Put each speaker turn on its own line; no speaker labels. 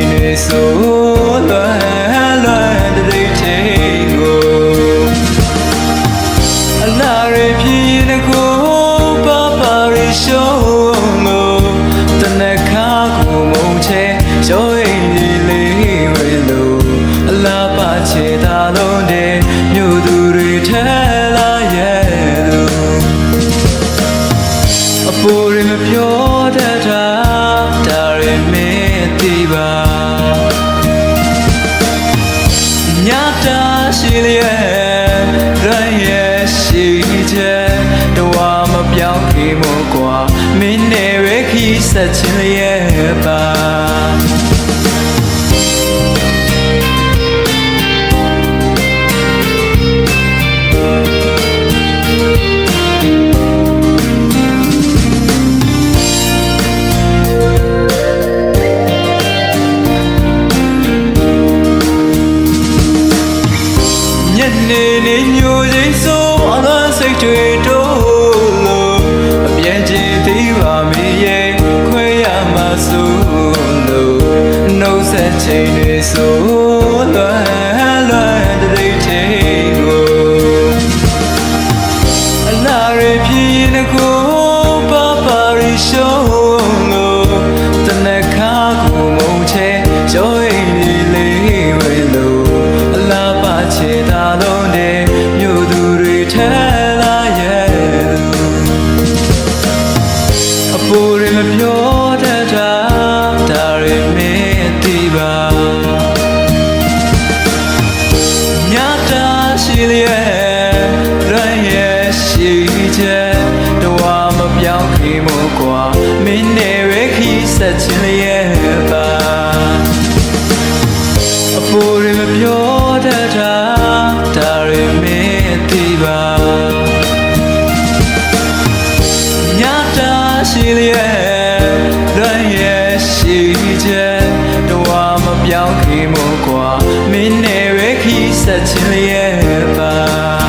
ချိန်တွေဆိုလွမ်းတဲ့ချိန်ကိုအလားရပြင်းနေကိုပါပါရီရှုံးလို့တနခါကိုမုံချဲရောအိမ်လေးလေးဝဲလို့အလားပါချေတာလုံးတဲ့မြို့သူတွေထဲလာရဲ့လို့အပေါ်ရမပြောတတ်တာဒါရမင်းသိပါညတာရှိလျက်ရရဲ့ရှိချက်တော့မပြောင်းခင်မို့ကွာမင်းနဲ့ဝဲခီးဆက်ချင်လျက်ပါနေနေညိုချိန်ဆိုအလားစိတ်တွေတိုးလို့အပြည့်ချင်းသေးပါမေရဲ့ခွဲရမှာဆိုလို့နှုတ်ဆက်ချိန်တွေဆိုလွမ်းတဲ့ချိန်ကိုအလားရပြင်းနေကိုပါပါရီရှုံးလို့တနခါကိုမုံချဲရောအိမ်လေးလေးဝဲလို့အလားပါချေတာလုံးတဲ့မြို့သူတွေထဲလာရဲ့အပေါ်ရမပြောတတ်တာဒါရမင်းသိပါညတာရှိလျက်ရရဲ့ရှိချက်တော့မပြောင်းခင်မို့ကွာမင်းနဲ့ဝဲခီးဆက်ချင်လျက်ပါအပေါ်ရမပြောတတ်တာဒါရမင်းသိပါညတာရှိလျက်ရရဲ့ရှိချက်တော့မပြောင်းခင်မို့ကွာမင်းနဲ့ဝဲခီးဆက်ချင်လျက်ပါ